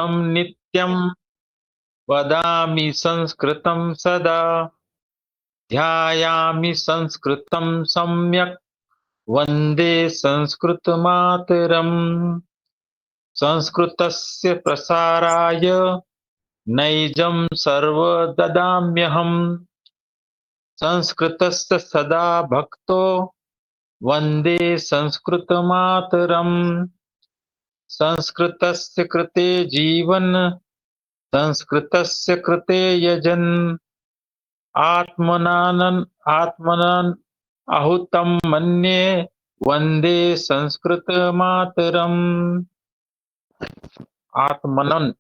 नित्यं वदामि संस्कृतं सदा। ध्यायामि संस्कृतं सम्यक् वन्दे संस्कृतमातरम्। संस्कृतस्य प्रसाराय नैजं सर्वददाम्यहम्। संस्कृतस्य सदा भक्तो वन्दे संस्कृतमातरम्। संस्कृतस्य कृते जीवन संस्कृतस्य कृते यजन्। आत्मनान् आहुतं मन्ये वन्दे संस्कृतमातरम्। आत्मनन्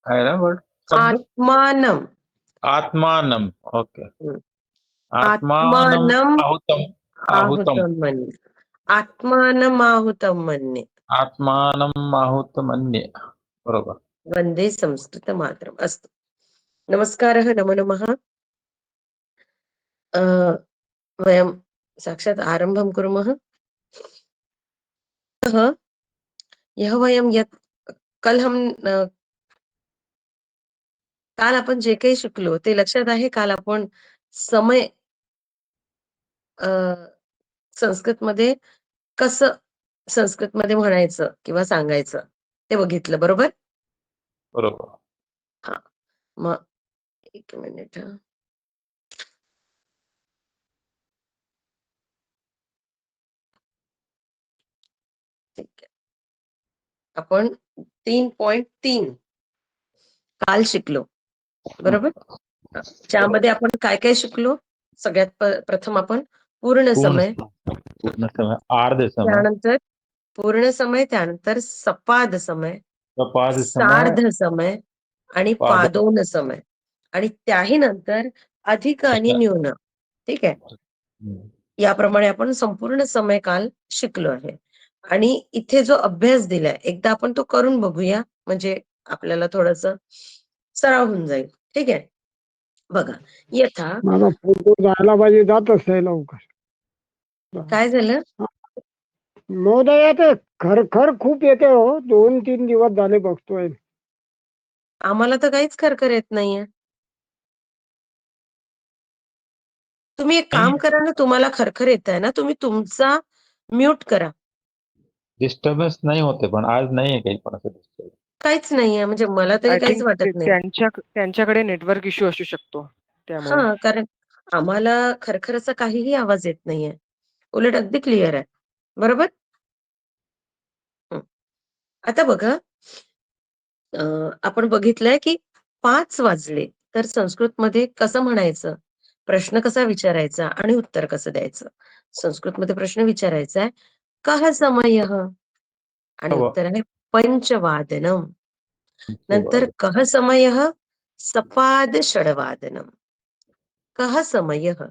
है ना वर्ड शब्द? आत्मानं. आत्मानम्, ओके। हं. आत्मानम् आत्मानं आहुतम् आहुतम् आहुतं मन्ये. आत्मानम् आहुतं मन्ये. आत्मानम् आहुतमन्ये, बरोबर. वन्दे संस्कृतमातरम्. अस्तु. नमस्कारः, नमो नमः. वयं साक्षात् आरम्भं कुर्मः। यः वयं यत् कल हम काल आपण जे काही शिकलो ते लक्षात आहे? काल आपण समय संस्कृतमध्ये कसं संस्कृतमध्ये म्हणायचं किंवा सांगायचं ते बघितलं, बरोबर? बरोबर. हां. मग एक मिनिट हां. ठीक आहे. आपण 3.3 काल शिकलो, बरोबर? ज्यामध्ये आपण काय-काय शिकलो? सगळ्यात प्रथम आपण पूर्ण समय, पूर्ण समय, अर्ध समय, त्यानंतर पूर्ण समय, त्यानंतर सपाद समय, सपाद समय, सार्ध समय आणि पाद पादोन समय आणि त्याही नंतर अधिक आणि न्यून. ठीक आहे. याप्रमाणे आपण संपूर्ण समय काल शिकलो आहे. आणि इथे जो अभ्यास दिलाय एकदा आपण तो करून बघूया, म्हणजे आपल्याला थोडंसं सराव होऊन जाईल. ठीक आहे. बघा, यथा माझा फोटो जायला पाहिजे, जातच नाही लवकर. काय झालं? महोदय, ते खरखर खूप येते हो. 2-3 दिवस झाले बघतोय. आम्हाला तर काहीच खरखर येत नाहीये. तुम्ही एक काम करा ना, तुम्हाला खरखर येतंय ना, तुम्ही तुमचा म्यूट करा. डिस्टर्बन्स नाही होते, पण आज नाहीये काही पण असं डिस्टर्बन्स. काहीच नाहीये, म्हणजे मला तरी आय काहीच थिंक वाटत नाही. त्यांच्याकडे नेटवर्क इश्यू असू शकतो त्यामुळे. हां, कारण आम्हाला खरखर काहीही आवाज येत नाहीये. उलट अगदी क्लिअर आहे. बरोबर? हं. आता बघा, आपण बघितलंय की 5 वाजले तर संस्कृतमध्ये कसं म्हणायचं? प्रश्न कसा विचारायचा आणि उत्तर कसं द्यायचं? संस्कृतमध्ये प्रश्न विचारायचा आहे, कः समयः? आणि उत्तर आहे पंचवादनम्. नंतर कः समयः? सपादषड्वादनम्. कः समयः?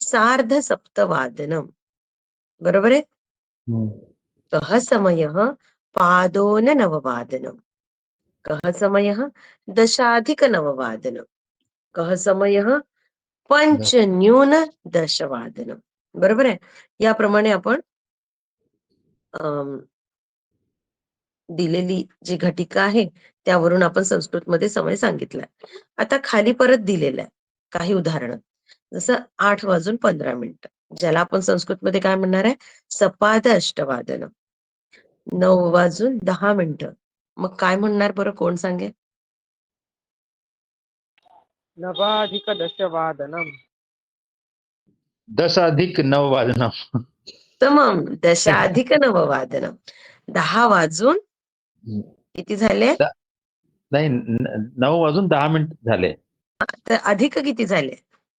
सार्धसप्तवादनम्. बरोबर आहे? कः समयः? पादोननववादनम्. कः समयः? दशाधिकनववादनम्. कः समयः? पंचन्यूनदशवादनम्. बरोबर आहे? याप्रमाणे आपण दिलेली जी घटिका आहे त्यावरून आपण संस्कृतमध्ये समय सांगितलाय. आता खाली परत दिलेलं आहे काही उदाहरणं. जसं 8:15 ज्याला आपण संस्कृतमध्ये काय म्हणणार आहे? सपाद अष्टवादनम्. 9:10 मग काय म्हणणार बरं, कोण सांगेल? 9:10 10+9 तमाम 10:9 10 वाजून किती झाले? नाही, 9:10 झाले. तर अधिक किती झाले?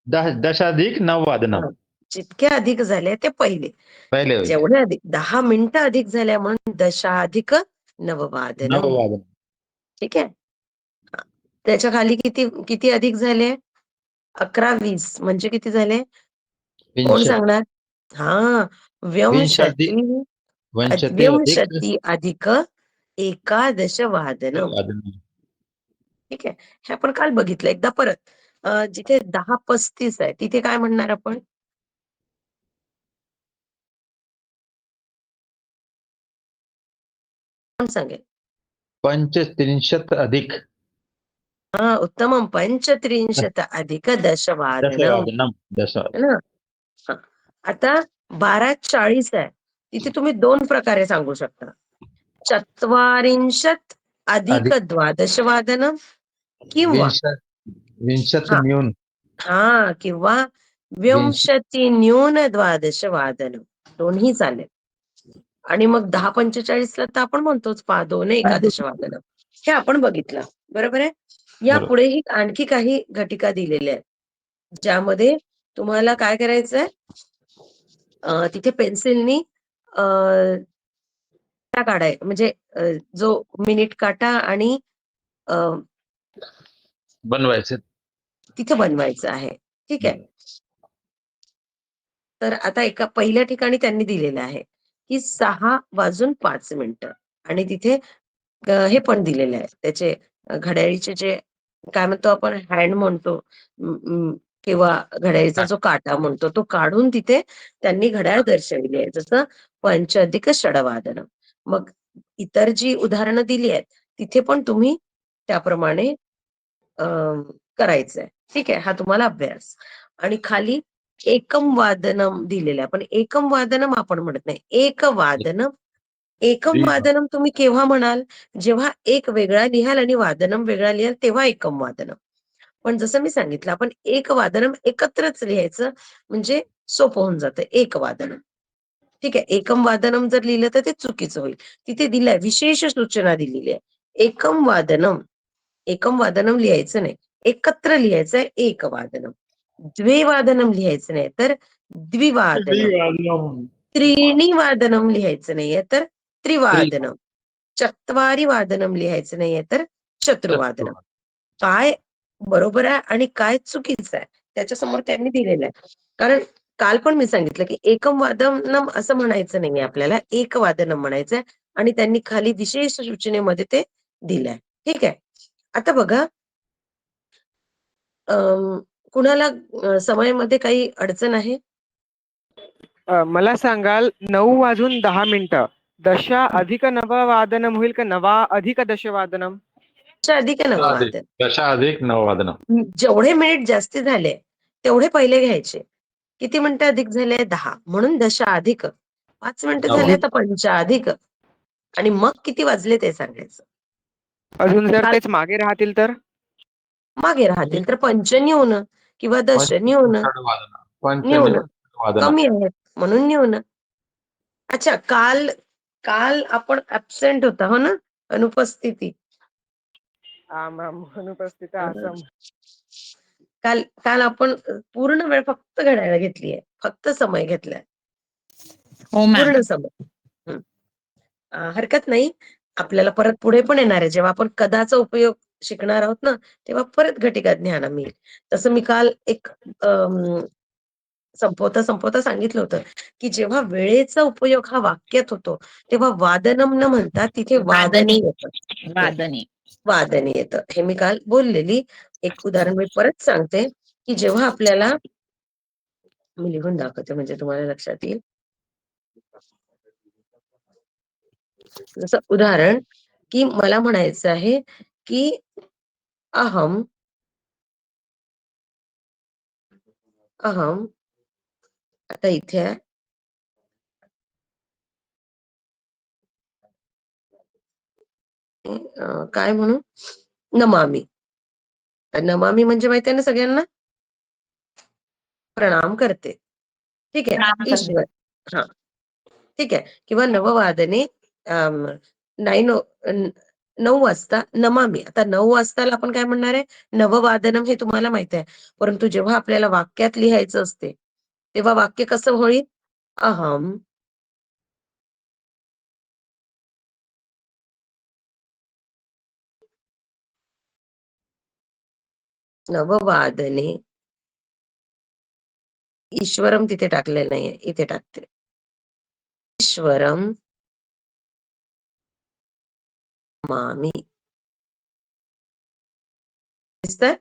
10+9 जितके अधिक झाले ते पहिले. पहिले होईल जेवढे अधिक 10 मिनिटं अधिक झाल्या म्हणून 10+9. ठीक आहे. त्याच्या खाली किती किती अधिक झाले? 11-20 म्हणजे किती झाले? कोण 20 सांगणार? हा, विंशती विंशती अधिक विंशती अधिक एकादशवादनम्. ठीक आहे. हे आपण काल बघितलं. एकदा परत जिथे 10:35 आहे तिथे काय म्हणणार आपण? कोण सांगेल? पंचत्रिंशत् अधिक हा, उत्तमं. 35 अधिक दशवादनम. दशवादनम. है ना? हा. आता 12:40 आहे. तिथे तुम्ही 2 प्रकारे सांगू शकता. 44 अधिक अधिक द्वादशवादनम किंवा विंशत् विंशत् हा न्यून हा किंवा विंशत् 20 न्यून द्वादशवादनम, दोन्ही चालेल. आणि मग 10:45 ला तर आपण म्हणतोच 2 एकादश वादन. हे आपण बघितलं. बरोबर आहे. या बरोबर. पुढेही आणखी काही घटिका दिलेल्या आहेत, ज्यामध्ये तुम्हाला काय करायचंय, तिथे पेन्सिलनी काढाय म्हणजे जो मिनिट काटा आणि अ, बनवायचे. तिथे बनवायचं आहे. ठीक आहे. तर आता एका पहिल्या ठिकाणी त्यांनी दिलेलं आहे की 6:05 आणि तिथे हे पण दिलेलं आहे. त्याचे घड्याळीचे जे काय म्हणतो आपण हँड म्हणतो, किंवा घड्याळीचा जो काटा म्हणतो तो काढून तिथे त्यांनी घड्याळ दर्शविली आहे. जसं 5 अधिक षडवादन. मग इतर जी उदाहरणं दिली आहेत तिथे पण तुम्ही त्याप्रमाणे करायचंय. ठीक आहे. हा तुम्हाला अभ्यास. आणि खाली एकम वादनम दिलेलं आहे. पण एकम वादनम आपण म्हणत नाही. एकवादनम. एकम वादनम तुम्ही केव्हा म्हणाल? जेव्हा एक वेगळा लिहाल आणि वादनम वेगळा लिहाल तेव्हा एकम वादनम. पण जसं मी सांगितलं आपण एक वादनम एकत्रच लिहायचं म्हणजे सोपं होऊन जातं. एक वादनम. ठीक आहे. एकम वादनम जर लिहिलं तर ते चुकीचं होईल. तिथे दिलंय, विशेष सूचना दिलेली आहे. एकम वादनम. एकम वादनम लिहायचं नाही. एकत्र लिहायचंय एक वादनम. द्विवादनम लिहायचं नाही तर द्विवादनम. त्रीणी वादनम लिहायचं नाहीये तर त्रिवादनम. चत्वारी वादनम लिहायचं नाहीये तर चतुर्वादनम. काय बरोबर आहे आणि काय चुकीचं आहे त्याच्यासमोर त्यांनी दिलेलं आहे. कारण काल पण मी सांगितलं की एकम वादनम असं म्हणायचं नाहीये आपल्याला, एक वादनम म्हणायचंय. आणि त्यांनी खाली विशेष सूचनेमध्ये ते दिलंय. ठीक आहे. आता बघा, कुणाला समयामध्ये काही अडचण आहे? मला सांगाल 9:10 दशा अधिक नववादनम होईल का नवा अधिक दशवादनम? अधिक नववादन. दशा अधिक नववादन. जेवढे मिनिट जास्ती झाले तेवढे पहिले घ्यायचे. किती मिनिटं अधिक झाले? 10. म्हणून दशा अधिक. 5 मिनिटं झाले तर पंचाधिक. आणि मग किती वाजले ते सांगायचं. अजून जर काल तेच मागे राहतील तर? मागे राहतील तर पंचन्यून किंवा दशन्यून. न्यून. पंचन्यून कमी आहेत म्हणून न्यून. अच्छा, काल काल आपण ऍबसेंट होता हो ना, अनुपस्थिती. अनुपस्थित आसम. काल काल आपण पूर्ण वेळ फक्त घड्याळ घेतली आहे, फक्त समय घेतलाय. हो मॅम. पूर्ण समय. हरकत नाही. आपल्याला परत पुढे पण येणार आहे. जेव्हा आपण कदाचा उपयोग शिकणार आहोत ना, तेव्हा परत घटिका ज्ञान मिळेल. तसं मी काल एक संपवता सांगितलं होतं की जेव्हा वेळेचा उपयोग हा वाक्यात होतो तेव्हा वादनम न म्हणता तिथे वादनी येतं. वादने. वादनी येतं. हे मी काल बोललेली. एक उदाहरण मी परत सांगते की जेव्हा आपल्याला, मी लिहून दाखवते म्हणजे तुम्हाला लक्षात येईल. जसं उदाहरण की मला म्हणायचं आहे की अहम अहम आता इथे आहे. काय म्हणू, नमामी. नमामी म्हणजे माहिती आहे ना सगळ्यांना, प्रणाम करते. ठीक आहे. राम करते. ईश्वर. हा, ठीक आहे. किंवा नववादने 9 वाजता नमामी. आता 9 वाजताला आपण काय म्हणणार आहे, नववादनम, हे तुम्हाला माहित आहे. परंतु जेव्हा आपल्याला वाक्यात लिहायचं असते तेव्हा वाक्य कसं होईल? अहम नववादने, ईश्वरम तिथे टाकलेलं नाहीये, इथे टाकते. ईश्वरम नमामि. दिसतंय?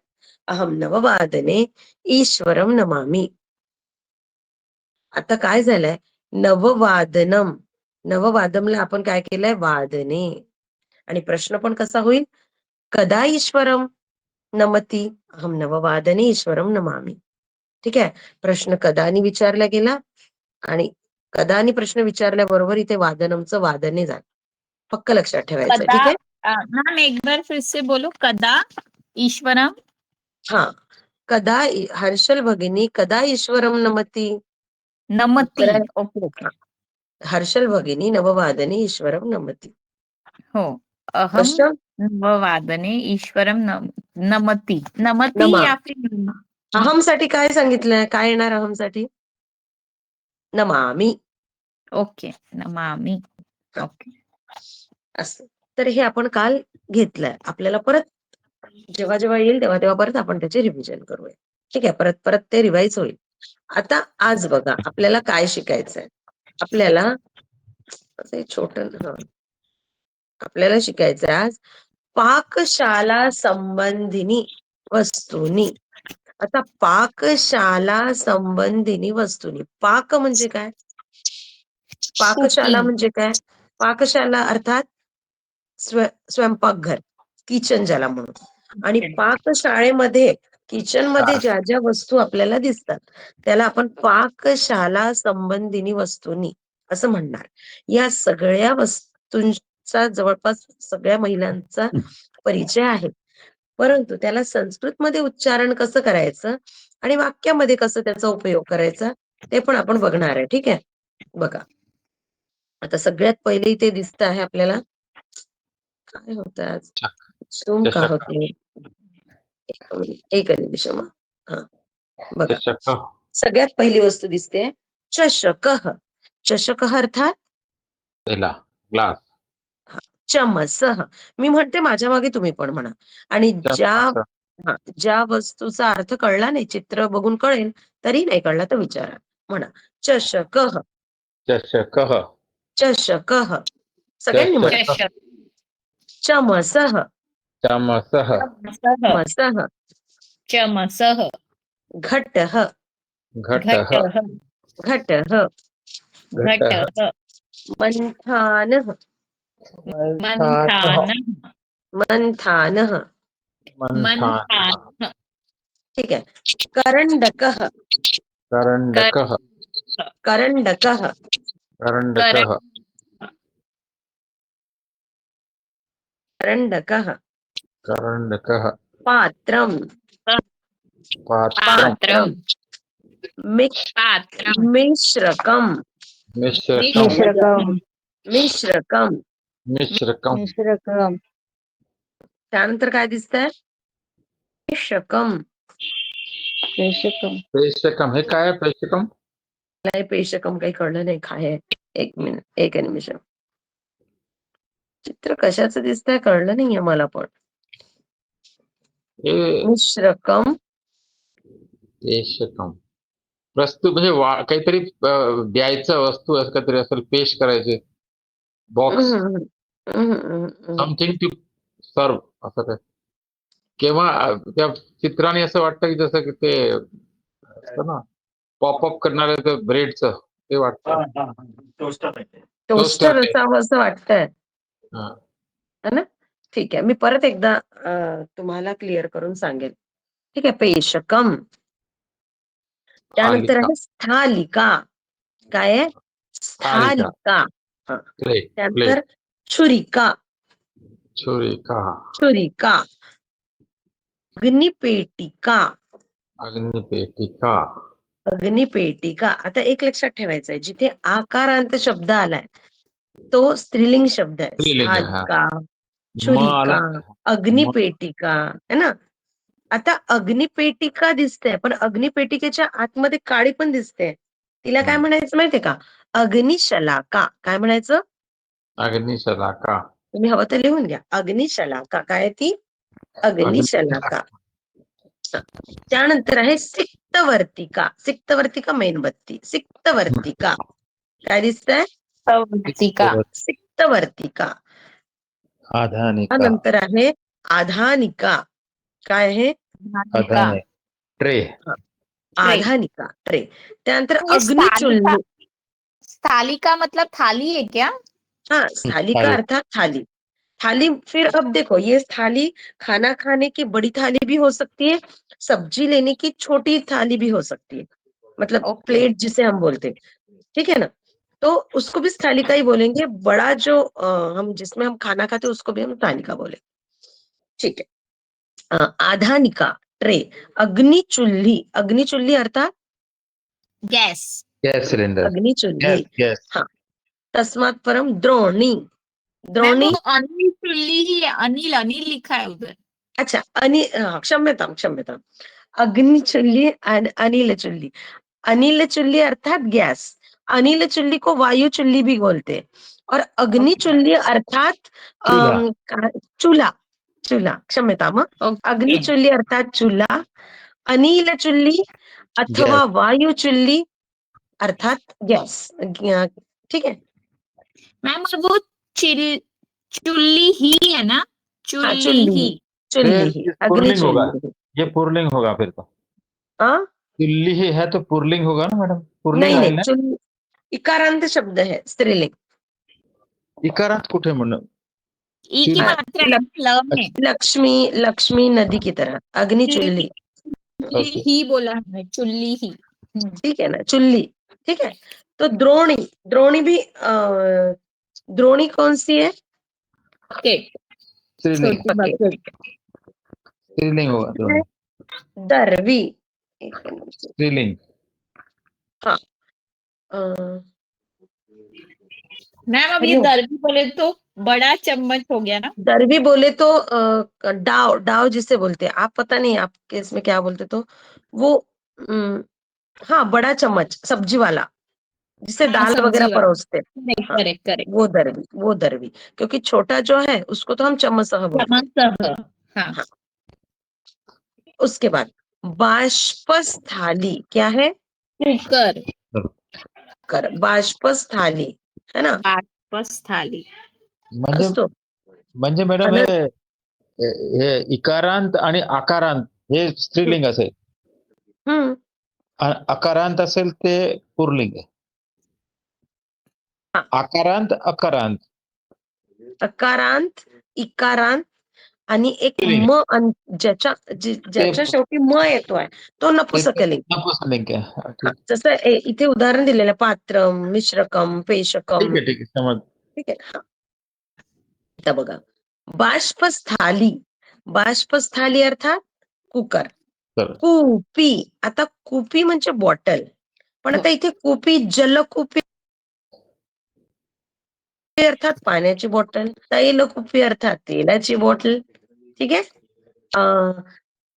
अहम नववादने ईश्वरम नमामि. आता काय झालंय, नववादनम, नववादनला आपण काय केलंय, वादने. आणि प्रश्न पण कसा होईल? कदा ईश्वरम नमती अहम नववादने ईश्वरम नमामि. ठीक आहे, प्रश्न कदानी विचारला गेला आणि कदानी प्रश्न विचारल्याबरोबर इथे वादनमचं वादने झालं. पक्क लक्षात ठेवायचं. कदा ठीक आहे, मैम एक बार फिर से बोलो. कदा ईश्वरम हा. कदा हर्षल भगिनी कदा ईश्वरम नमती. नमती. उत्तर आहे, ओके ओके. हर्षल भगिनी नववादने ईश्वरम नमती. हो. अहम प्रश्न नववादने ईश्वरम नमती. नमती नमा. या फिर अहम साठी काय सांगितलंय? काय येणार अहम साठी? नमामि. ओके. नमामि. ओके. असं. तर हे आपण काल घेतलंय. आपल्याला परत जेव्हा जेव्हा येईल तेव्हा तेव्हा परत आपण त्याचे रिव्हिजन करूया. ठीक आहे, परत परत ते रिवाइज होईल. आता आज बघा आपल्याला काय शिकायचंय. आपल्याला असं छोट आपल्याला शिकायचंय आज पाकशाला संबंधिनी वस्तूनी. आता पाकशाला संबंधिनी वस्तूनी. पाक म्हणजे काय? पाकशाला कुकिंग. म्हणजे काय? पाकशाला अर्थात स्वयंपाकघर, किचन ज्याला म्हणू. आणि पाकशाळेमध्ये किचन मध्ये ज्या ज्या वस्तू आपल्याला दिसतात त्याला आपण पाकशाला संबंधिनी वस्तूनी असं म्हणणार. या सगळ्या वस्तूंचा जवळपास सगळ्या महिलांचा परिचय आहे, परंतु त्याला संस्कृत मध्ये उच्चारण कसं करायचं आणि वाक्यामध्ये कसं त्याचा उपयोग करायचा ते पण आपण बघणार आहे. ठीक आहे, बघा आता सगळ्यात पहिले इथे दिसत आहे आपल्याला काय होत आज झूम का चषक होते. एक निमिषम. हा बघा, चषक सगळ्यात पहिली वस्तू दिसते चषक. चषक अर्थात पेला ग्लास चमच. मी म्हणते माझ्या मागे तुम्ही पण म्हणा. आणि चमचा ज्या वस्तूचा अर्थ कळला नाही, चित्र बघून कळेल, तरी नाही कळला तर विचारा. म्हणा चषक. चषक चषक. सगळ्यांनी म्हणा. चषक चषक. चमसः. चमसः चमसः. चमसः. चमसः. घटः. घटः घटः. घटः. घटः घटः. मंथानः. मंथानः मंथानः. मंथानः मंथानः. ठीक आहे. करंडकः. करंडकः करंडकः. करंडकः करंडकः. करंडकः पात्रम्. पात्रम् पात्रम्. पात्रम्. मिश्रकम्. मिश्रकम् मिश्रकम्. मिश्रकम्. मिश्रकम् मिश्रकम. त्यानंतर काय दिसतंय? पेशकम. पेशकम. पेशकम हे काय आहे? पेशकम पेशकम काही कळलं नाही काय आहे. एक मिनिट, एक निमिष. चित्र कशाचं दिसतंय कळलं नाहीये मला पण. हे मिश्रकम. पेशकम वस्तू म्हणजे काहीतरी द्यायचं वस्तू असं काहीतरी असेल, पेश करायचे बॉक्स समथिंग टू सर्व असं काय. किंवा त्या चित्राने असं वाटतं की जसं की ते असतं ना पॉपअप करणारे ते ब्रेडचं ते वाटतं. टोस्टर असावं असं वाटतंय हा. है ना. ठीक आहे, मी परत एकदा तुम्हाला क्लिअर करून सांगेल. ठीक आहे, पेशकम. त्यानंतर आहे स्थालिका. काय आहे? स्थालिका. हा. प्ले त्यानंतर छुरिका. छुरिका छुरिका. अग्निपेटिका. अग्निपेटिका अग्निपेटिका. आता एक लक्षात ठेवायचंय, जिथे आकारांत शब्द आलाय तो स्त्रीलिंग शब्द आहे. स्त्रीलिंग आहे, हा. स्थालिका, म छुरिका, आला अग्निपेटिका है ना. आता अग्निपेटिका दिसते, पण अग्निपेटिकेच्या आतमध्ये काळी पण दिसते. तिला काय म्हणायचं माहितीये का? अग्निशलाका. काय म्हणायचं? अग्निशलाका तुम्ही हवं तर लिहून घ्या. अग्निशलाका. काय आहे ती? अग्निशलाका. त्यानंतर आहे सिक्तवर्तिका. सिक्तवर्तिका मेणबत्ती. सिक्तवर्तिका. काय दिसतंय? वर्तिका. सिक्तवर्तिका. आधानिका त्यानंतर आहे आधानिका. काय आहे? आधाने ट्रे आधानिका ट्रे. त्यानंतर ये अग्निचुल्लू. स्थालिका मतलब थाली है क्या? हा, स्थालिका थाली. अर्थात थाली. थाली, फिर अब देखो ये थाली खाना खाने की बड़ी थाली भी हो सकती है, सब्जी लेने की छोटी थाली भी हो सकती है, मतलब ओके प्लेट जिसे हम बोलते हैं, ठीक है ना। तो उसको भी थाली का ही बोलेंगे, बड़ा जो हम जिसमें हम खाना खाते हैं उसको भी हम थाली का बोले, ठीक है। आधानिका ट्रे, अग्नि चुल्ली अर्थात गैस गैस सिलेंडर, अग्नि चुल्ली, गैस गैस। हाँ। तस्मात् परम द्रोणी, मैम द्रोणी, वो अनिल चुल्ली ही है, अनिल अनिल लिखा है उधर। अच्छा क्षम्यताम क्षम्यताम, अग्नि चुल्ली अनिल चुल्ली, अनिल चुल्ली अर्थात गैस, अनिल चुल्ली को वायु चुल्ली भी बोलते हैं, और अग्नि ओके चुल्ली अर्थात चूल्हा। चूल्हा, चूल्हा क्षम्यताम, अग्नि ओके चुल्ली अर्थात चूल्हा, अनिल चुल्ली अथवा गैस। वायु चुल्ली अर्थात गैस, ठीक है। मैम और वो चिल चुल्ली ही है ना, हाँ चुल्ली चुल्ली ही। ही, चुल्ली ही, ये अग्नि पुरलिंग होगा, चुल्ली ही। ये पुरलिंग होगा फिर तो। हाँ चुल्ली ही है तो पुरलिंग होगा ना मैडम, पुरलिंग नहीं राहील नहीं, ना. चुल्ली इकारांत शब्द है, स्त्रीलिंग। इकारात कुठे म्हणणं. ई की अ, मात्रा है लक- ना, ल में। लक्ष्मी, लक्ष्मी नदी की तरह, अग्नि चुल्ली, चुल्ली ही बोला है, चुल्ली ही। ठीक है ना, चुल्ली, ठीक है। तो द्रोणी, द्रोणी भी द्रोणी कौन सी है? बकेट, स्त्रीलिंग, छोटी बकेट, बकेट। स्त्रीलिंग होगा दोनों. दरवी, एक मिनट, स्त्रीलिंग. हाँ अ, मैम अब ये हरिओम, दर्बी बोले तो बड़ा चम्मच हो गया ना। दरवी बोले तो डाव, डाव जिसे बोलते हैं आप, पता नहीं आपके इसमें क्या बोलते, तो वो अम, हाँ बड़ा चम्मच सब्जी वाला, जिससे हाँ दाल वगैरह सब्जी वाला, परोसते हैं। करेक्ट हाँ करेक्ट करेक्ट। वो दरवी, वो दरवी, क्योंकि छोटा जो है उसको तो हम चम्मच सह बोलते हैं। चमच, हाँ। हाँ, उसके बाद बाष्पस थाली क्या है? कुकर, बाष्पस थाली, है ना, बाष्पस थाली। म्हणजे असतो। म्हणजे मॅडम अन हे इकारांत आणि आकारांत हे स्त्रीलिंग असेल, हम्म, अकारांत असेल ते पुरलिंग आहे. हा, आकारांत अकारांत अकारांत, इकारांत आणि एक स्त्रीलिंग ते ज्याच्या शेवटी म येतोय तो ते नपुसकलिंग. नपुंसकलिंग आहे. हा, हा, ठीक. जसं इथे उदाहरण दिलेलं आहे, पात्रम, मिश्रकम, पेशकम, ठीक आहे समज. ठीक आहे. हा, आता बघा, बाष्पस्थाली, बाष्पस्थाली अर्थात कुकर, तर कुपी, आता कुपी म्हणजे बॉटल, पण हो. आता इथे कुपी, जलकुपी अर्थात पाण्याची बॉटल, तैलकुपी अर्थात तेलाची बॉटल, ठीक आहे.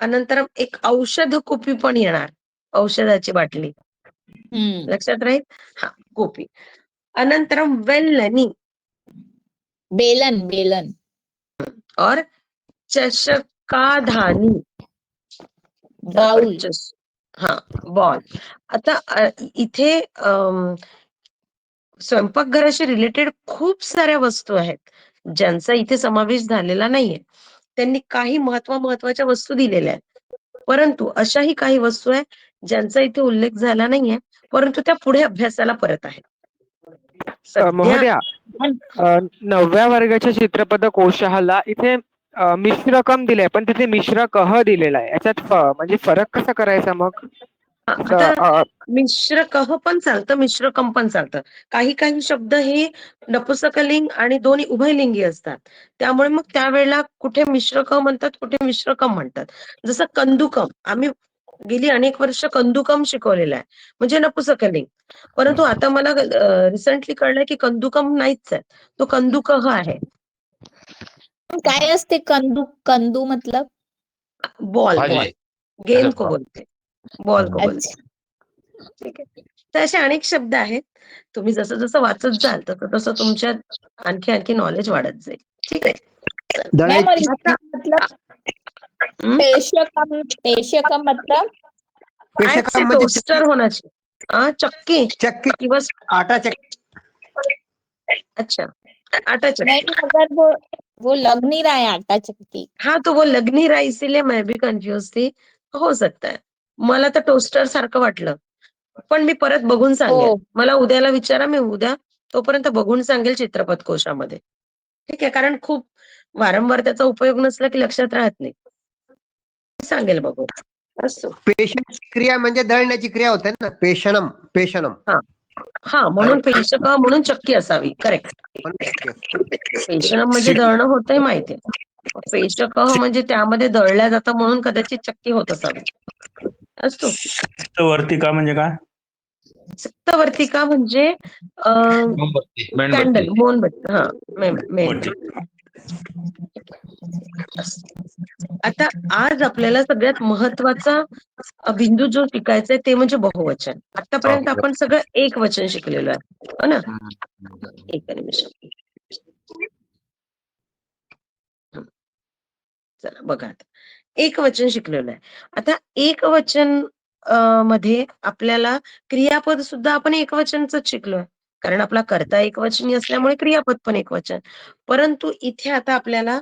अनंतर एक औषध कुपी पण येणार, औषधाची बाटली, लक्षात राहील. हा, कुपी. अनंतरम वेल्लनी बेलन बेलन, और चषकाधानी, बाउल। हा, बॉल. आता इथे स्वयंपाकघराशी रिलेटेड खूप साऱ्या वस्तू आहेत ज्यांचा इथे समावेश झालेला नाहीये. त्यांनी काही महत्वाच्या वस्तू दिलेल्या आहेत, परंतु अशाही काही वस्तू आहेत ज्यांचा इथे उल्लेख झाला नाहीये, परंतु त्या पुढे अभ्यासाला परत आहेत. सध्या महोदया, 9व्या वर्गाच्या चित्रपट कोशाला इथे मिश्रकम दिलंय, पण तिथे मिश्रकह दिलेला आहे. याच्यात म्हणजे फरक कसा करायचा मग? आता मिश्र कह पण चालतं, मिश्रकम पण चालतं. काही काही शब्द हे नपुसकलिंग आणि दोन्ही उभयलिंगी असतात, त्यामुळे मग त्यावेळेला कुठे मिश्रकम म्हणतात, कुठे मिश्रकम म्हणतात. जसं कंदुकम, आम्ही गेली अनेक वर्ष कंदुकम शिकवलेलं आहे, म्हणजे नपुसकलिंग. परंतु आता मला रिसेंटली कळलंय की कंदुकम नाहीच आहे, तो कंदुकह आहे. काय असते कंदू, कंदू मतलब? बॉल, भाजी. बॉल, गेंद को बोलते, बॉल को बोलते, अच्छा ठीक आहे. तर असे अनेक शब्द आहेत, तुम्ही जसं जसं वाचत जाल तसं तसं तुमच्या आणखी आणखी नॉलेज वाढत जाईल, ठीक आहे. मैम, और आता इसका मतलब हं, पेशकम, पेशकम मतलब काय पेशकम ते म्हणजे टोस्टर होण्याची, चक्की चक्की, किंवा आटा चक्की. अच्छा, आटा नहीं, चक्की. अगर वो लग नहीं रहा है आटा चक्की। हाँ, तो वो लग नहीं रहा, इसीलिए मैं भी कंफ्यूज थी, हो सकता है. मला तर टोस्टर सारखं वाटलं, पण मी परत बघून सांगेल. हो मला उद्याला विचारा, मी उद्या तोपर्यंत बघून सांगेल चित्रपट कोशामध्ये, ठीक आहे. कारण खूप वारंवार त्याचा उपयोग नसला की लक्षात राहत नाही. सांगेल बघू. असो. पेशणची क्रिया म्हणजे दळण्याची क्रिया होते ना, पेशणम पेशणम. हा म्हणून पेशक म्हणून चक्की असावी. करेक्ट. पेशणम म्हणजे दळणं होतंय माहितीये. पेशक म्हणजे त्यामध्ये दळल्या जातं म्हणून कदाचित चक्की होत असावी. असतो. वर्तिका म्हणजे काय? सप्तवर्तिका म्हणजे मेणबत्ती कॅन्डल, मोमबत्ती. हा, मेणबत्ती. आता आज आपल्याला सगळ्यात महत्वाचा बिंदू जो शिकायचा आहे ते म्हणजे बहुवचन. आतापर्यंत आपण सगळं एक वचन शिकलेलो आहे, हो ना? एक निमिष. चला बघा, आता एक वचन शिकलेलं आहे. आता एक वचन मध्ये आपल्याला क्रियापद सुद्धा आपण एकवचनच शिकलोय, कारण आपला कर्ता एकवचनी असल्यामुळे क्रियापद पण एकवचन. परंतु इथे आता आपल्याला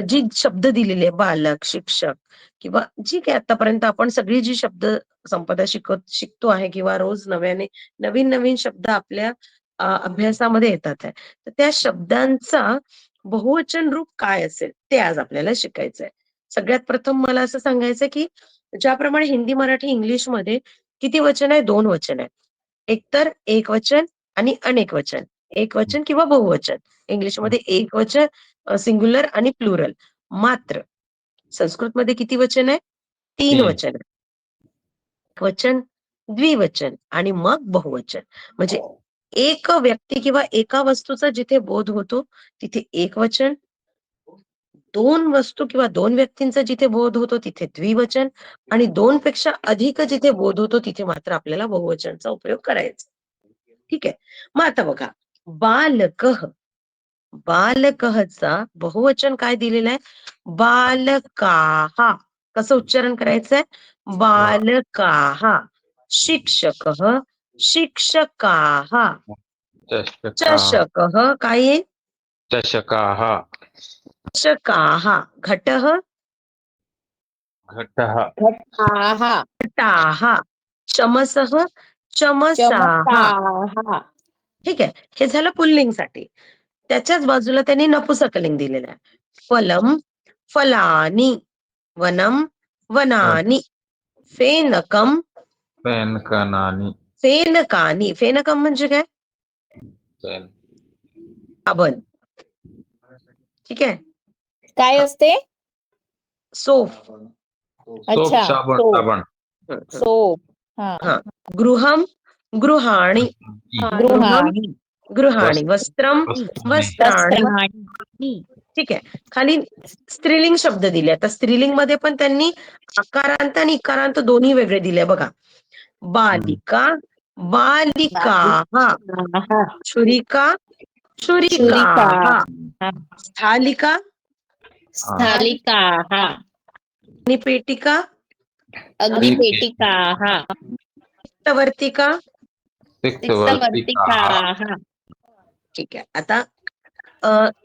जी शब्द दिलेले बालक, शिक्षक किंवा जी काही आतापर्यंत आपण सगळी जी शब्द संपदा शिकतो आहे किंवा रोज नव्याने नवीन नवीन शब्द आपल्या अभ्यासामध्ये येतात आहे, तर त्या शब्दांचा बहुवचन रूप काय असेल ते आज आपल्याला शिकायचंय. सगळ्यात प्रथम मला असं सांगायचं की ज्याप्रमाणे हिंदी, मराठी, इंग्लिश मध्ये किती वचन आहे? 2 वचन आहे. एकतर एक वचन आणि अनेक वचन. एक वचन किंवा बहुवचन. इंग्लिशमध्ये एक वचन, सिंग्युलर आणि प्लुरल. मात्र संस्कृतमध्ये किती वचन आहे? 3 वचन आहे. वचन, द्विवचन आणि मग बहुवचन. म्हणजे एक व्यक्ती किंवा एका वस्तूचा जिथे बोध होतो तिथे एक वचन, 2 वस्तू किंवा 2 व्यक्तींचा जिथे बोध होतो तिथे द्विवचन आणि 2 पेक्षा अधिक जिथे बोध होतो तिथे मात्र आपल्याला बहुवचनचा उपयोग करायचा. ठीक आहे. मग आता बघा, बालकः, बालकःचा बहुवचन काय दिलेलं आहे? बालकाः. कसं उच्चारण करायचंय? बालकाः. शिक्षकः, शिक्षकाः. चषकः काय आहे? चषकाः. चषकाः. घटः, घटः. घटाः. चमसः, चमसाः. ठीक आहे. हे झालं पुल्लिंगसाठी. त्याच्याच बाजूला त्यांनी नपुंसकलिंग दिलेलं आहे. फलम, फलानी. वनम, वनानी. फेनकम, फेनकनानी. फेनकानी. फेनकम म्हणजे काय? साबण. ठीक आहे. काय असते? सोप. सोप, साबण, साबण. सोप. हा. गृहम, गृहाणी. गृहाणी. गृहाणी. वस्त्रम, वस्त्राणी. ठीक आहे. खाली स्त्रीलिंग शब्द दिले. आता स्त्रीलिंग मध्ये पण त्यांनी आकारांत आणि इकारांत दोन्ही वेगळे दिले बघा. बालिका, बालिकाः. छुरिका, छुरिकाः. स्थालिका, स्थालिकाः. अग्निपेटिका, अग्निपेटिकाः. वर्तिका. तिक्तवर्तिकाः. ठीक आहे. आता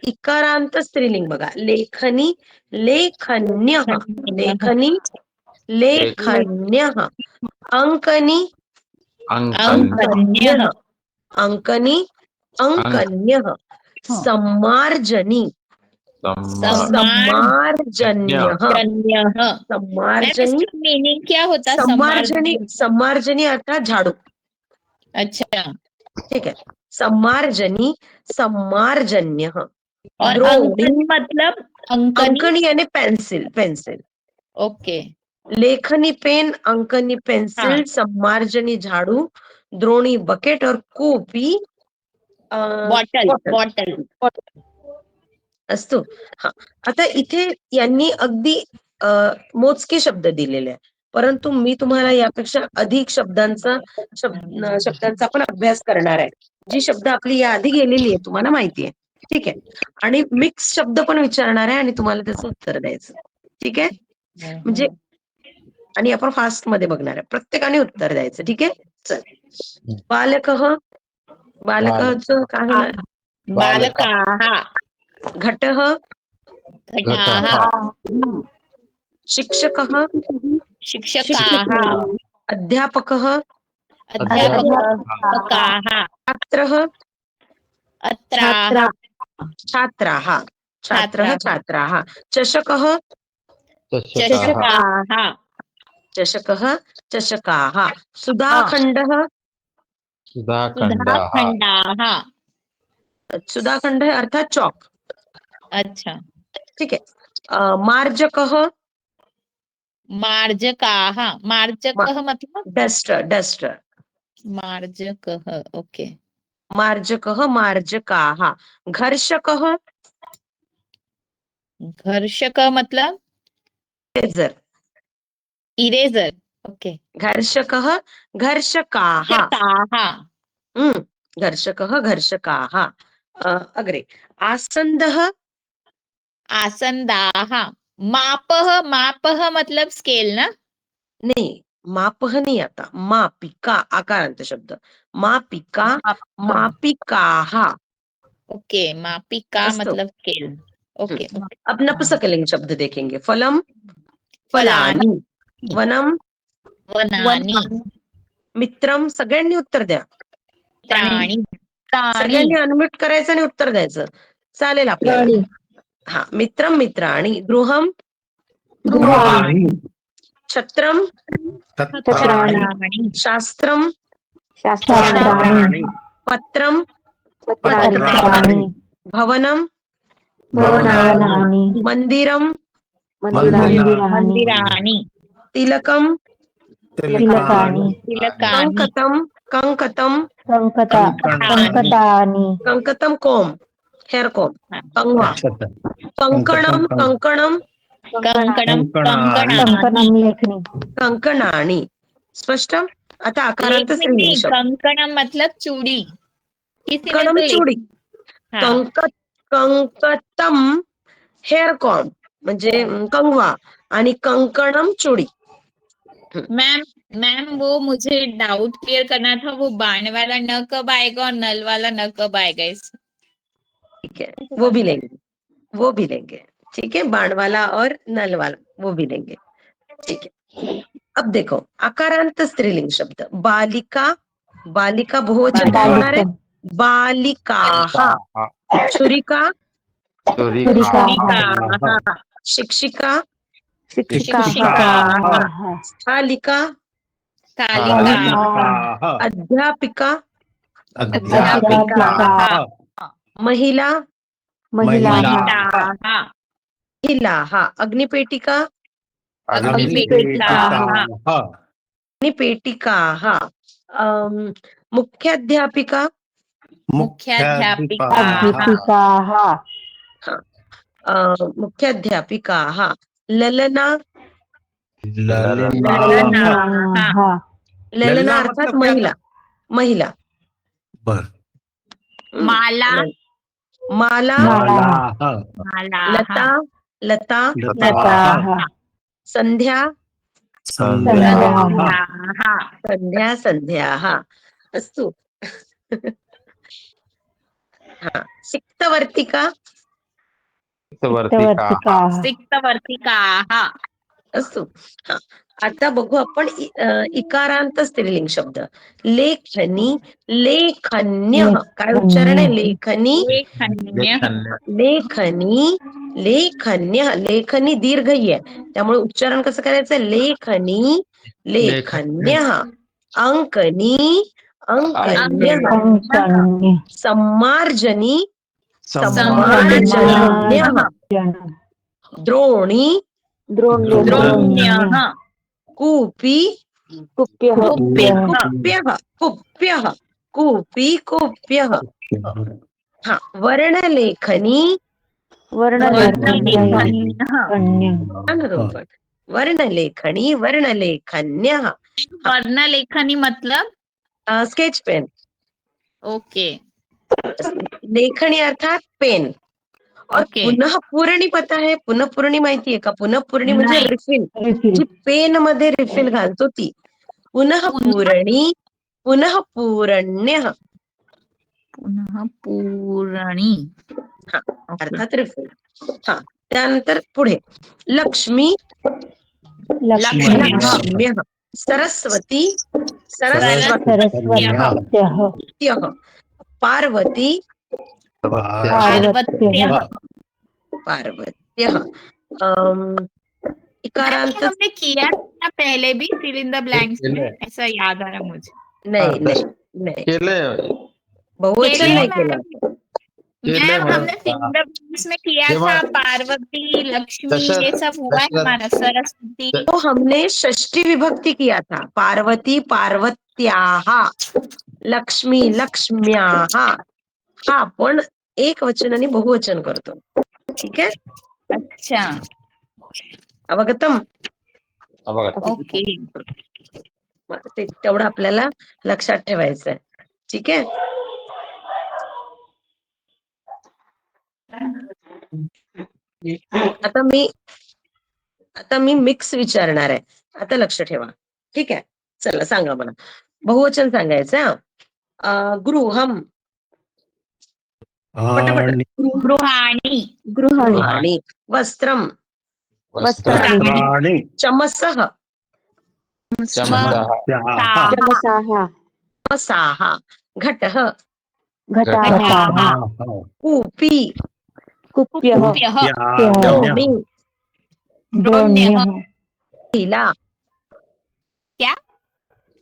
इकारांत स्त्रीलिंग बघा. लेखनी, लेखन्यः. लेखनी, लेखन्यः. अंकनी, अंकन्यः. अंकनी, अंकन्यः. सम्मार्जनी, सम्मार्जन्यः. सम्मार्जनी. मीनिंग क्या होता? सम्मार्जनी, सम्मार्जनी अर्थात झाडू. अच्छा. ठीक है. सम्मार्जनी, सम्मार्जन्यः. और अंकनी मतलब? अंकनी यानी पेंसिल, पेंसिल. ओके. लेखनी पेन, अंकनी पेंसिल, सम्मार्जनी झाड़ू, द्रोणी बकेट और कूपी बॉटल. बॉटल. असतो. हा. आता इथे यांनी अगदी मोजके शब्द दिलेले आहे, परंतु मी तुम्हाला यापेक्षा अधिक शब्दांचा पण अभ्यास करणार आहे. जी शब्द आपली याआधी गेलेली आहे तुम्हाला माहिती आहे. ठीक आहे. आणि मिक्स शब्द पण विचारणार आहे आणि तुम्हाला त्याचं उत्तर द्यायचं. ठीक आहे. म्हणजे आणि आपण फास्ट मध्ये बघणार आहे. प्रत्येकाने उत्तर द्यायचं. ठीक आहे. चल. बालकः, बालकचं काय होणार? बालकाः. घटः, घटाः. शिक्षकः, शिक्षकाः. अध्यापकः, अध्यापकाः. छात्रः, अत्राः. छात्राः. छात्रः छात्राः चषकः चषकाः चषकः चषकाः सुधाखण्डः सुधाखण्डः सुधाखण्डाः सुधाखंड है अर्थात चौक। अच्छा ठीक है। मार्जकः मार्जकाः मार्जकः मतलब डस्टर डस्टर मार्जकः ओके मार्जकः मार्जकाः घर्षकः घर्षकः मतलब इरेजर इरेजर ओके घर्षकः घर्षकाः घर्षकाः घर्षकः घर्षकाः अग्रे आसन्दः आसन्दाः मापः मापः मतलब स्केल ना नहीं मापः नहीं आता मापिका आकारांत शब्द मापिका मापिकाः ओके मापिका अस्तु। मतलब स्केल ओके अब नपुंसकलिंग शब्द देखेंगे फलम फलानि फलानी वनम वनानि मित्रम सगळ्यांनी उत्तर द्या प्राणी सगळ्यांनी अनम्यूट करायचं आणि उत्तर द्यायचं चालेल आपल्याला हा मित्रम मित्राणि गृहम छत्रम छत्राणि शास्त्रम शास्त्राणि पत्रम पत्राणि भवनम मंदिरम मंदिराणि तिलकम तिलकानि कंकतम कंकतम कंकतम कोम हेयर कोम कंगवा कंकणम कंकणम कंकणम कंकणानी स्पष्ट आता आकारांत स्त्रीलिंग शब्द कंकणम मतलब चूड़ी किसी ने कंकणम तो चूड़ी हाँ, कंकतम हेयर कॉम म्हणजे कंगवा आणि कंकणम चूड़ी मैम मैम वो मुझे डाउट क्लियर करना था वो बाण वाला न कब आएगा और नल वाला न कब आएगा इस ठीक है वो भी लेंगे वो भी लेंगे ठीक है बाण वाला और नल वाला वो भी लेंगे ठीक है। अब देखो आकारांत स्त्रीलिंग शब्द बालिका बालिका बहुवचन काय होणार आहे बालिकाः छुरिका छुरिकाः, शिक्षिका शिक्षिकाः, स्थालिका स्थालिकाः, अध्यापिका अध्यापिकाः, महिला महिलाः, महिलाः अग्निपेटिका अग्निपेटिकाः, अग्निपेटिकाः मुख्याध्यापिका मुख्याध्यापिकाः, मुख्याध्यापिकाः ललना ललनाः, ललना अर्थात महिला महिला माला माला मालाः, लता लता लताः, संध्या संध्याः, संध्या संध्याः अस्तु हा सिक्तवर्तिका सिक्तवर्तिकाः अस्तु हा आता बघू आपण इकारांत स्त्रीलिंग शब्द लेखनी लेखन्य काय उच्चारण आहे लेखनी लेखन्यः, लेखनी लेखन्य लेखनी दीर्घ ही आहे त्यामुळे उच्चारण कसं करायचं लेखनी लेखन्य अंकनी अंकन्य सम्मार्जनी सम्मार्जन्य द्रोणी द्रोण्यः, कूपी कुप्यः, कुप्यः कुप्यः कूपी कुप्यः हा वर्णलेखनी वर्णलेखन्यः, वर्णलेखनी वर्णलेखन्यः वर्णलेखनी मतलब स्केच पेन ओके लेखनी अर्थात पेन और ओके. पुनः पूर्णी पता है पुनः पूर्णी माहिती आहे का पुनः पूर्णी म्हणजे नाही. रिफिल जी पेन मध्ये रिफिल घालतो ती पुनः पूरणी पुनः पूरण्य पुनः पूरणी अर्थात रिफिल हा त्यानंतर पुढे लक्ष्मी लक्ष्म्य सरस्वती सरस्वत्य पार्वती पार्वत्यः पार्वत्य इकारांत हमने किया था पहले भी फिल इन द ब्लैंक्स में, केलंय. ऐसा याद आ रहा मुझे. नहीं दश- नहीं नहीं केलंय बहुवचन केलंय नाही मैम. केलं. केलंय मैम म्हणून. हमने फिल इन द ब्लैंक्स में किया जेव्हा था, पार्वती, लक्ष्मी, दशरथ- ये सब हुआ है दशरथ- हमारा, सरस्वती. तो हमने षष्ठी विभक्ती किया था. पार्वती पार्वत्याः, लक्ष्मी लक्ष्म्याः. हा आपण एक वचन आणि बहुवचन करतो. ठीक आहे, अच्छा, अवगतम. बघा ओके. ते तेवढं आपल्याला लक्षात ठेवायचं आहे. ठीक आहे. आता मी मिक्स विचारणार आहे. आता लक्ष ठेवा. ठीक आहे, चला सांगा मला. बहुवचन सांगायचं आहे. गृहम. पटापट. गृहाणी. गृहाणी. वस्त्रम. वस्त्राणि चमसः. चमसः मसाः. घटः. घटाः कूपी. कुप्यः. द्रोणी. द्रोण्यः. महिला. क्या?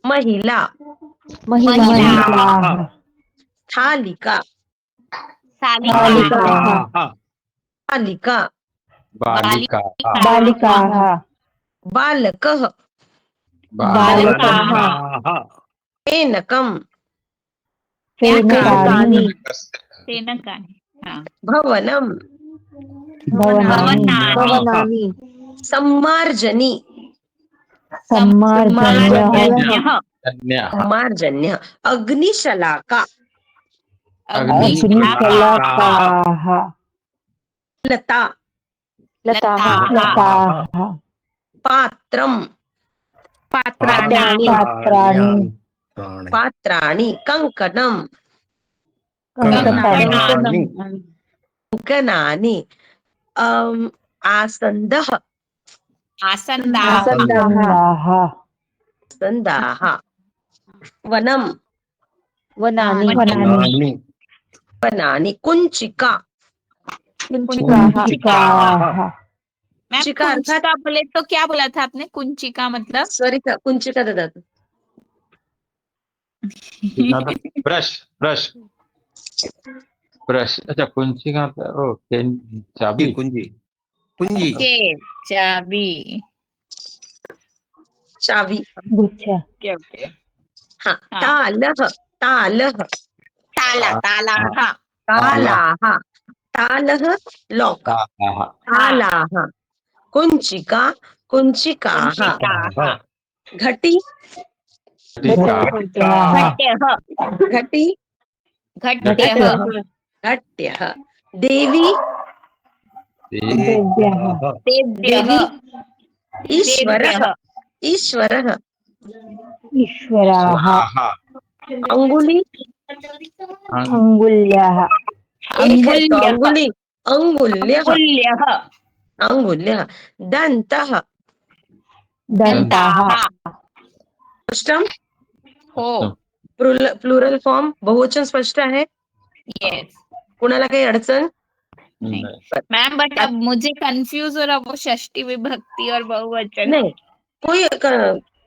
महिला. महिलाः. थालिका. सालिकाः. बालिका. बालिका बालकः. बालकाः. फेनकम्. फेनकानि. हाँ. भवनम्. भवनानि. सम्मार्जनी. सम्मार्जन्यः. सम्मार्जन्यः. अग्निशलाका. अग्निशलाकाः. लता. लताः. पात्रम्. पात्राणि. पात्राणि. कङ्कणम्. कङ्कणानि. आसन्दः. आसन्दाः. आसन्दाः. वनम्. वनानि. कुञ्चिका. मैम कुंचिका बोले तो क्या बोला था आपने? कुंचिका मतलब सरिता कुंचिका दादा. ब्रश अच्छा कुंचिका. चाबी. कुंजी चाबी. चावी. Okay okay. हा. तालः. तालाः. तालः. लॉक. तालाः. कुंचिका. कुंचिकाः. घटी. घटी. घट्यः. देवी. देवी. ईश्वरः. ईश्वरः. अंगुली. अंगुल्यः. अंगुली. अंगुल्यः. अंगुल्यः. अंगुल्यः. दन्तः. दन्ताः. स्पष्टम. हो. प्लुरल फॉर्म बहुवचन स्पष्ट आहे. यस कुणाला काही अडचण? मैम बट अब मुझे कंफ्यूज हो रहा वो षष्ठी विभक्ति और बहुवचन. नहीं,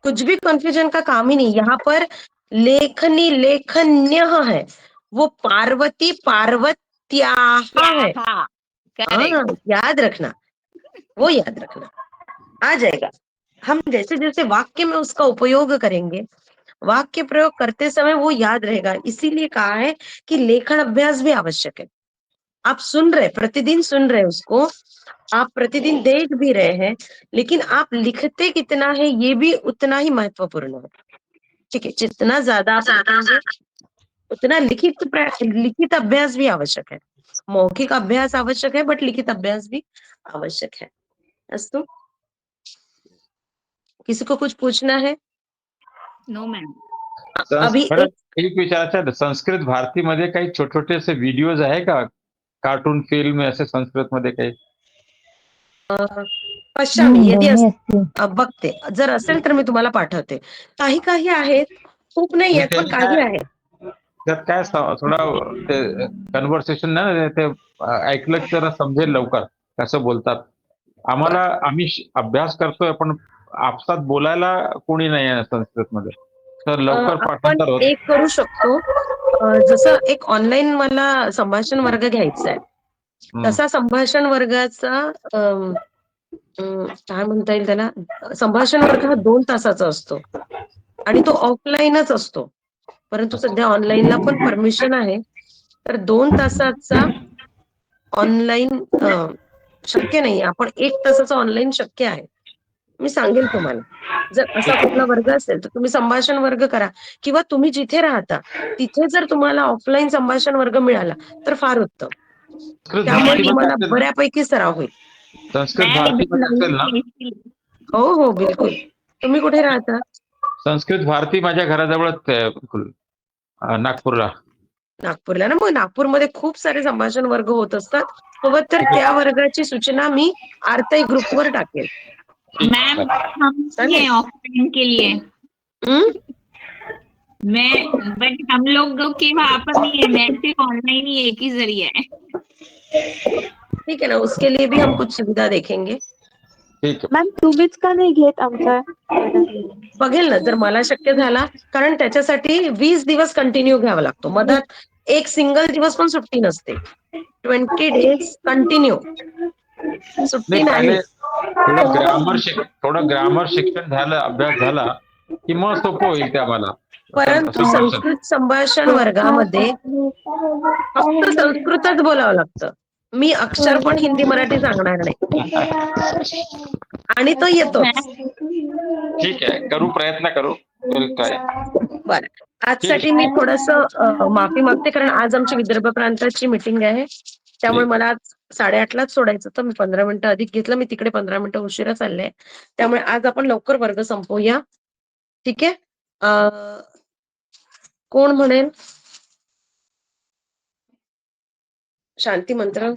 कुछ भी कंफ्यूजन का काम ही नहीं. यहाँ पर लेखनी लेखन्य है, वो पार्वती पार्वत्याः है. हाँ, याद रखना, वो याद रखना, आ जाएगा. हम जैसे जैसे वाक्य में उसका उपयोग करेंगे, वाक्य प्रयोग करते समय वो याद रहेगा. इसीलिए कहा है कि लेखन अभ्यास भी आवश्यक है. आप सुन रहे, प्रतिदिन सुन रहे उसको, आप प्रतिदिन देख भी रहे हैं, लेकिन आप लिखते कितना है ये भी उतना ही महत्वपूर्ण है. ठीक है, जितना ज्यादा आप लिखेंगे, उतना लिखित अभ्यास भी आवश्यक है. मौखिक अभ्यास आवश्यक है, बट लिखित अभ्यास भी आवश्यक है. अस्तु, किसी को कुछ पूछना है? No ma'am. अभी एक विचारायचं, संस्कृत भारतीमध्ये काही छोटे छोटे असे व्हिडिओज आहे का, कार्टून फिल्म असे संस्कृत मध्ये काही? पश्चामी यदि बघते, जर असेल तर मी तुम्हाला पाठवते. काही काही आहेत, खूप नाही आहेत, पण काही आहेत. त्यात काय थोडा ते कन्व्हर्सेशन ना ते ऐकलं तर समजेल लवकर. कसं बोलतात. आम्ही अभ्यास करतोय पण आपसात बोलायला कोणी नाही आहे संस्कृतमध्ये. तर लवकर आपण पाठांतर होत. एक करू शकतो. जसं एक ऑनलाईन मला संभाषण वर्ग घ्यायचा आहे. हं. तसा संभाषण वर्गाचा काय म्हणता येईल त्याला, संभाषण वर्ग हा 2 तासाचा असतो आणि तो ऑफलाईनच असतो. परंतु सध्या ऑनलाईनला पण परमिशन आहे. तर 2 तासाचा ऑनलाईन शक्य नाही. आपण 1 तासाचा ऑनलाईन शक्य आहे. मी सांगेल तुम्हाला. जर असा कुठला वर्ग असेल तर तुम्ही संभाषण वर्ग करा किंवा तुम्ही जिथे राहता तिथे जर तुम्हाला ऑफलाईन संभाषण वर्ग मिळाला तर फार उत्तम. संस्कृत त्यामुळे भारतीमध्ये तुम्हाला असेल ना? बऱ्यापैकी सराव होईल. संस्कृत मॅम भारतीमध्ये असेल ना? हो, हो, बिलकुल. तुम्ही कुठे राहता? संस्कृत भारती माझ्या घराजवळच आहे बिलकुल. नागपूरला. नागपूरला ना, मग नागपूरमध्ये खूप सारे संभाषण वर्ग होत असतात. सोबत तर त्या वर्गाची सूचना मी आरती ग्रुपवर टाकेल. ठीक आहे, मैम चालेल. हम नहीं चालेल? है ऑफलाइन के लिए। हं? बट हम लोग के वहाँ पर नहीं है, नेट सिर्फ ऑनलाइन ही एक ही जरिया है। ठीक है ना, उसके लिए भी हम कुछ सुविधा देखेंगे. ठीक आहे. मॅम तुम्हीच का नाही घेत आमचा बघेल ना, जर मला शक्य झाला, कारण त्याच्यासाठी 20 दिवस कंटिन्यू घ्यावा लागतो. मधात एक सिंगल दिवस पण सुट्टी नसते. 20 डेज कंटिन्यू सुट्टी नाही, नाही. पहिले थोडं ग्रामर शिक्षण झालं, अभ्यास झाला की मग सोपं होईल ते आम्हाला. परंतु संभाषण. संस्कृत संभाषण वर्गामध्ये फक्त संस्कृतच बोलावं लागतं. मी अक्षर पण हिंदी मराठी सांगणार नाही आणि तो येतोच. ठीक आहे, प्रयत्न करू. काय बरं. ठीक आजसाठी आहे. मी थोडंसं माफी मागते, कारण आज आमची विदर्भ प्रांताची मीटिंग आहे. त्यामुळे ठीक. मला आज 8:30लाच सोडायचं होतं. मी 15 मिनिटं अधिक घेतलं. मी तिकडे 15 मिनिटं उशिरा चालले. त्यामुळे आज आपण लवकर वर्ग संपवूया. ठीक आहे? कोण म्हणेल? शांती मंत्र.